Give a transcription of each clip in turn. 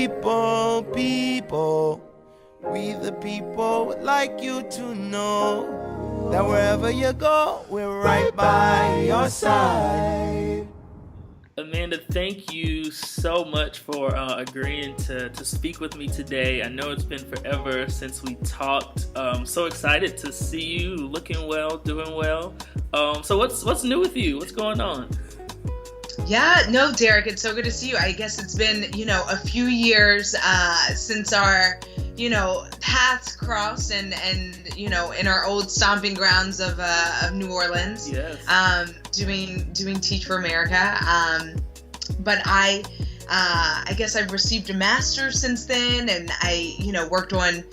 people, we the people would like you to know that wherever you go, we're right by your side. Amanda, thank you so much for agreeing to speak with me today. I know it's been forever since we talked. So excited to see you looking well, doing well. So what's new with you? What's going on? Yeah, no, Derek, it's so good to see you. I guess it's been, a few years since our, paths crossed and in our old stomping grounds of New Orleans. Yes. Doing Teach for America. But I guess I've received a master's since then, and I, worked on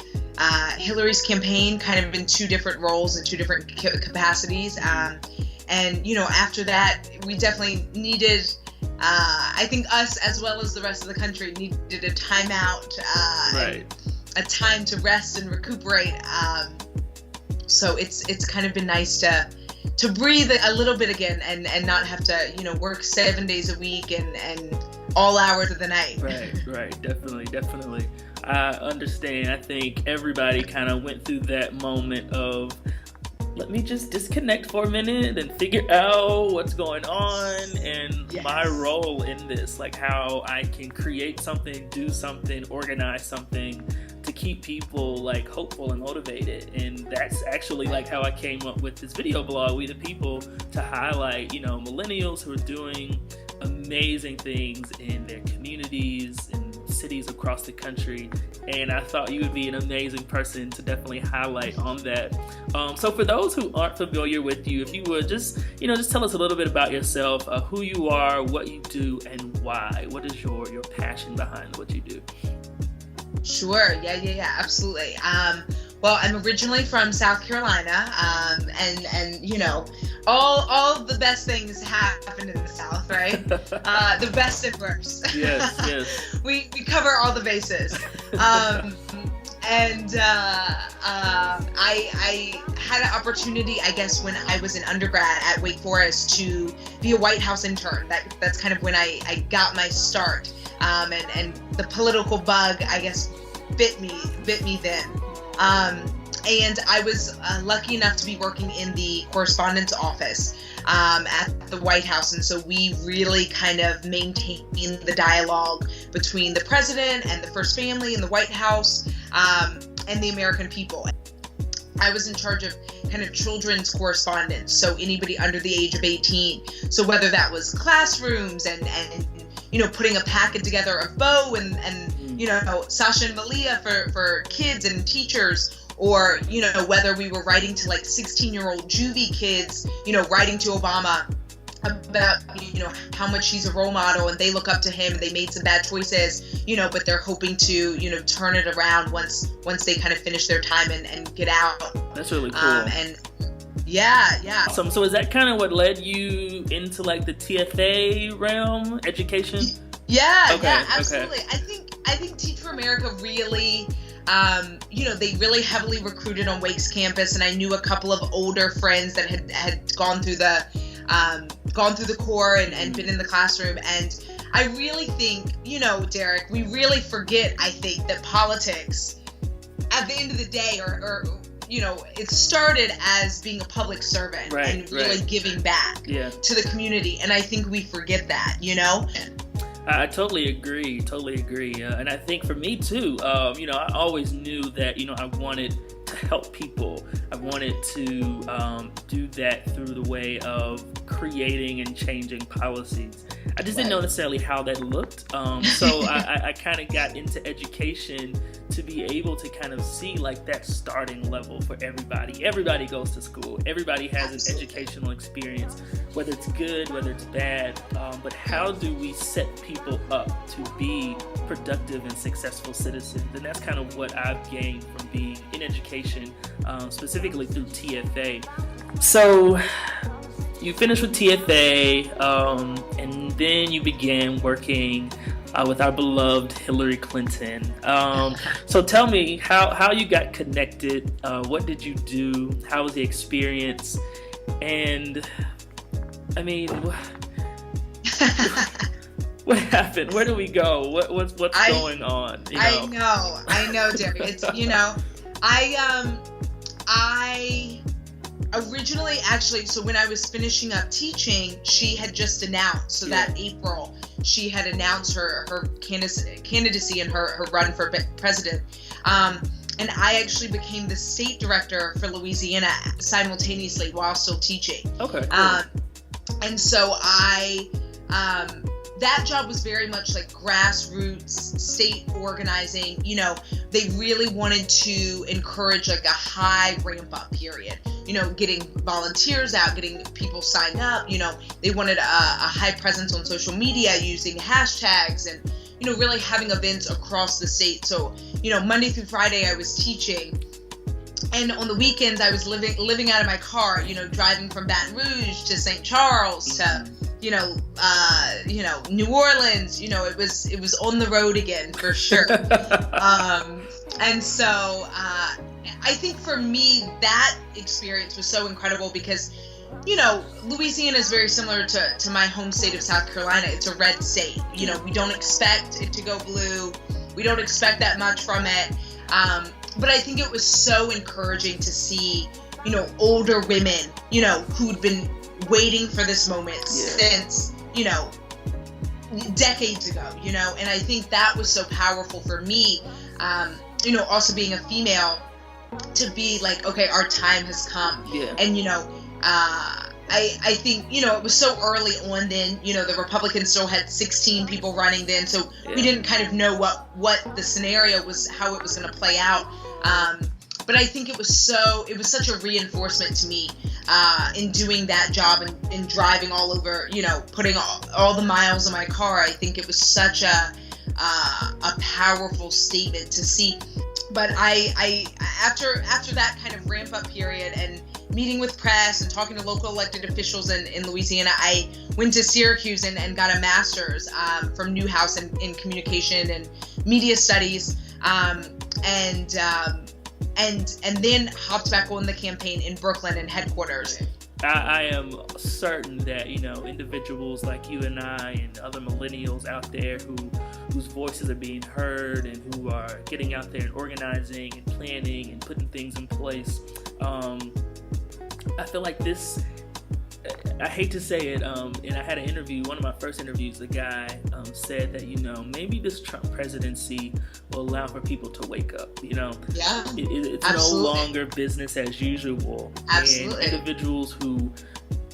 Hillary's campaign kind of in two different roles and two different capacities. And, after that, we definitely needed, I think us as well as the rest of the country needed a timeout, right. a time to rest and recuperate. So it's kind of been nice to breathe a little bit again and not have to, work 7 days a week and all hours of the night. Right. Definitely. I understand. I think everybody kind of went through that moment of, let me just disconnect for a minute and figure out what's going on and Yes. my role in this, like how I can create something, do something, organize something to keep people like hopeful and motivated. And that's actually like how I came up with this video blog, We the People, to highlight, millennials who are doing amazing things in their communities and cities across the country. And I thought you would be an amazing person to definitely highlight on that. So for those who aren't familiar with you, if you would just tell us a little bit about yourself, who you are, what you do, and why. What is your passion behind what you do? Sure. Yeah, absolutely. Well, I'm originally from South Carolina, and all the best things happen in the South, right? The best and worst. Yes. We cover all the bases. I had an opportunity, I guess, when I was an undergrad at Wake Forest to be a White House intern. That's kind of when I got my start. And the political bug, I guess, bit me then. And I was lucky enough to be working in the correspondence office at the White House. And so we really kind of maintained the dialogue between the president and the First Family and the White House and the American people. I was in charge of kind of children's correspondence, so anybody under the age of 18. So whether that was classrooms and putting a packet together of Bo and Sasha and Malia for kids and teachers, or whether we were writing to like 16-year-old juvie kids, writing to Obama about how much he's a role model and they look up to him and they made some bad choices, but they're hoping to turn it around once they kind of finish their time and get out. That's really cool. And yeah. Awesome. So is that kind of what led you into like the TFA realm, education? Yeah, okay, yeah, absolutely. Okay. I think Teach for America really, they really heavily recruited on Wake's campus, and I knew a couple of older friends that had gone through the Corps and been in the classroom. And I really think, Derek, we really forget, I think, that politics at the end of the day it started as being a public servant and really giving back to the community. And I think we forget that, I totally agree. And I think for me too, I always knew that, I wanted to help people. I wanted to do that through the way of creating and changing policies. I just didn't know necessarily how that looked. So I kind of got into education to be able to kind of see like that starting level for everybody. Everybody goes to school. Everybody has an educational experience, whether it's good, whether it's bad. But how do we set people up to be productive and successful citizens? And that's kind of what I've gained from being in education, specifically through TFA. So you finished with TFA, and then you began working with our beloved Hillary Clinton. So tell me how you got connected. What did you do? How was the experience? And I mean, What happened? Where do we go? What's going on? I know, Derek. It's I originally, actually, so when I was finishing up teaching, she had just announced, so that April, she had announced her candidacy and her run for president. And I actually became the state director for Louisiana simultaneously while still teaching. Okay. Cool. And so that job was very much like grassroots state organizing. They really wanted to encourage like a high ramp up period, getting volunteers out, getting people signed up. They wanted a high presence on social media using hashtags and, really having events across the state. So, Monday through Friday I was teaching. And on the weekends I was living out of my car, driving from Baton Rouge to St. Charles to, New Orleans. It was on the road again for sure. And so I think for me that experience was so incredible because, Louisiana is very similar to my home state of South Carolina. It's a red state. We don't expect it to go blue. We don't expect that much from it. But I think it was so encouraging to see, older women, who'd been waiting for this moment since, decades ago, and I think that was so powerful for me, also being a female, to be like, okay, our time has come. Yeah. And, I think, it was so early on then, the Republicans still had 16 people running then, so we didn't kind of know what the scenario was, how it was going to play out. But I think it was such a reinforcement to me in doing that job and driving all over, putting all the miles in my car. I think it was such a powerful statement to see. But I after that kind of ramp up period and meeting with press and talking to local elected officials in Louisiana, I went to Syracuse and got a master's from Newhouse in communication and media studies, and then hopped back on the campaign in Brooklyn in headquarters. I am certain that, individuals like you and I and other millennials out there whose voices are being heard and who are getting out there and organizing and planning and putting things in place. I feel like this, I hate to say it, and I had an interview, one of my first interviews, the guy said that, maybe this Trump presidency will allow for people to wake up, Yeah. It's Absolutely. No longer business as usual. Absolutely. And individuals who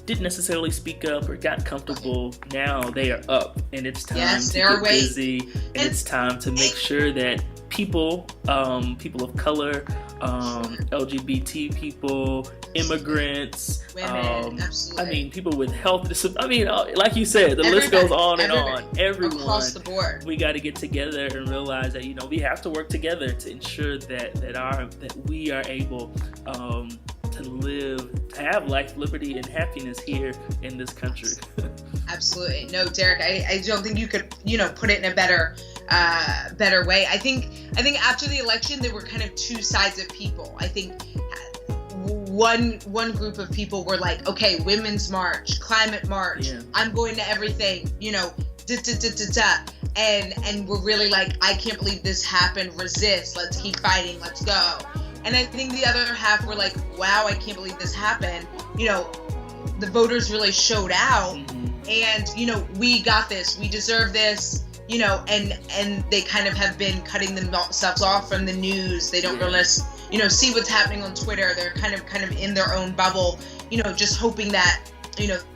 didn't necessarily speak up or got comfortable, now they are up, and it's time to get busy, and it's time to make sure that people of color, LGBT people, immigrants, women, absolutely. People with health disabilities. Like you said, the list goes on and on. Everyone across the board. We got to get together and realize that we have to work together to ensure that we are able to have life, liberty, and happiness here in this country. Absolutely. No, Derek, I don't think you could, put it in a better way. I think after the election, there were kind of two sides of people. I think one group of people were like, okay, women's march, climate march, I'm going to everything, and we're really like, I can't believe this happened, resist, let's keep fighting, let's go. And I think the other half were like, wow, I can't believe this happened. The voters really showed out, and, we got this, we deserve this, and they kind of have been cutting themselves off from the news. They don't really, see what's happening on Twitter. They're kind of in their own bubble, just hoping that,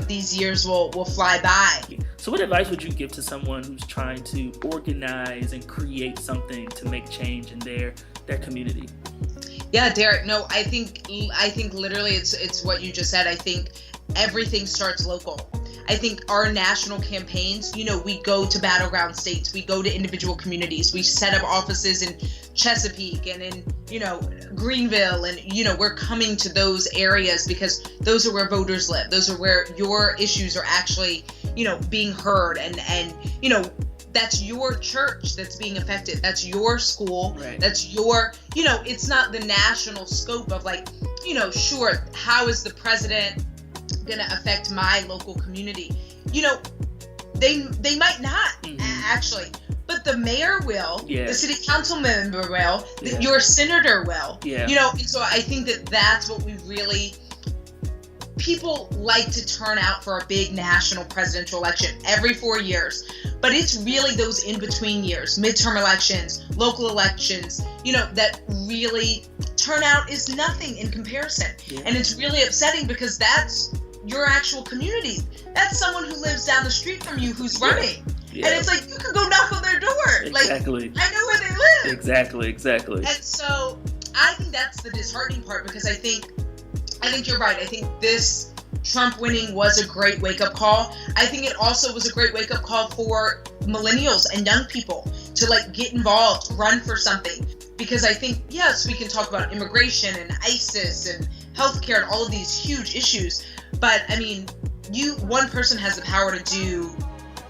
these years will fly by. So what advice would you give to someone who's trying to organize and create something to make change in their community? Yeah, Derek, no, I think literally it's what you just said. I think everything starts local. I think our national campaigns, we go to battleground states, we go to individual communities, we set up offices in Chesapeake and in, Greenville, and, we're coming to those areas because those are where voters live. Those are where your issues are actually, being heard, and that's your church that's being affected. That's your school. Right. That's your, it's not the national scope of like, sure, how is the president going to affect my local community? they might not actually, but the mayor will, Yeah. the city council member will, Yeah. your senator will. Yeah. You know, and so I think that that's what we really, people like to turn out for a big national presidential election every 4 years, but it's really those in-between years, midterm elections, local elections, you know, that really turnout is nothing in comparison. Yeah. And it's really upsetting because that's your actual community. That's someone who lives down the street from you who's running. Yeah. And it's like, you can go knock on their door. Exactly. Like, I know where they live. Exactly. And so I think that's the disheartening part, because I think you're right. I think this Trump winning was a great wake-up call. I think it also was a great wake-up call for millennials and young people to like get involved, run for something. Because I think, yes, we can talk about immigration and ISIS and healthcare and all of these huge issues, but I mean, one person has the power to do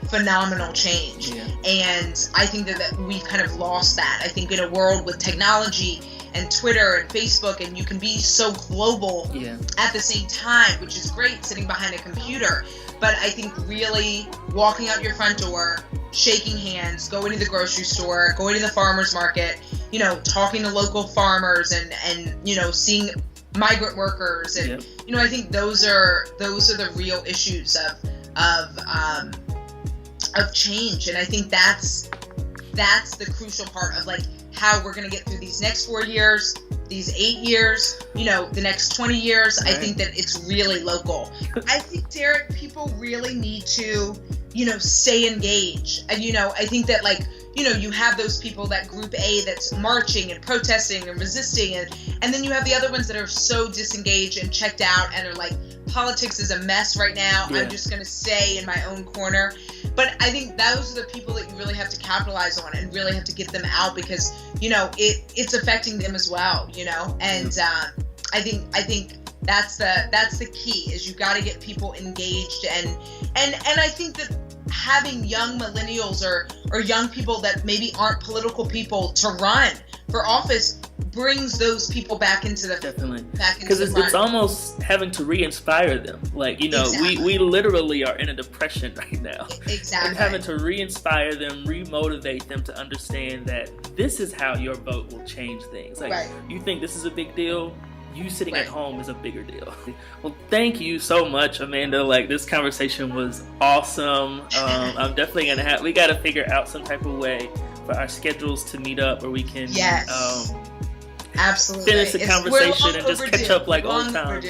phenomenal change. Yeah. And I think that we've kind of lost that. I think in a world with technology and Twitter and Facebook, and you can be so global at the same time, which is great sitting behind a computer. But I think really walking out your front door, shaking hands, going to the grocery store, going to the farmer's market, you know, talking to local farmers and you know, seeing migrant workers, and you know, I think those are the real issues of change. And I think that's the crucial part of like how we're going to get through these next 4 years, these 8 years, you know, the next 20 years. Right. I think that it's really local. I think, Derek, people really need to, you know, stay engaged. And, you know, I think that, like, you know, you have those people, that group A that's marching and protesting and resisting, and then you have the other ones that are so disengaged and checked out and are like, politics is a mess right now. Yeah. I'm just going to stay in my own corner. But I think those are the people that you really have to capitalize on and really have to get them out, because, you know, it's affecting them as well, you know. And I think that's the key, is you got to get people engaged, and I think that having young millennials or young people that maybe aren't political people to run for office brings those people back into the because it's almost having to re-inspire them. Like, you know, we literally are in a depression right now. Exactly. And having to re-inspire them, re-motivate them to understand that this is how your vote will change things. Like, you think this is a big deal? You sitting at home is a bigger deal. Well, thank you so much, Amanda. Like, this conversation was awesome. I'm definitely we got to figure out some type of way for our schedules to meet up where we can absolutely finish the conversation and just catch up like old times.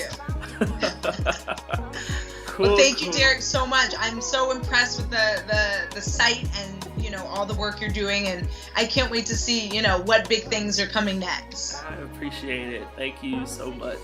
Cool, well, thank you, Derek, so much. I'm so impressed with the site and, you know, all the work you're doing, and I can't wait to see, you know, what big things are coming next. I appreciate it. Thank you so much.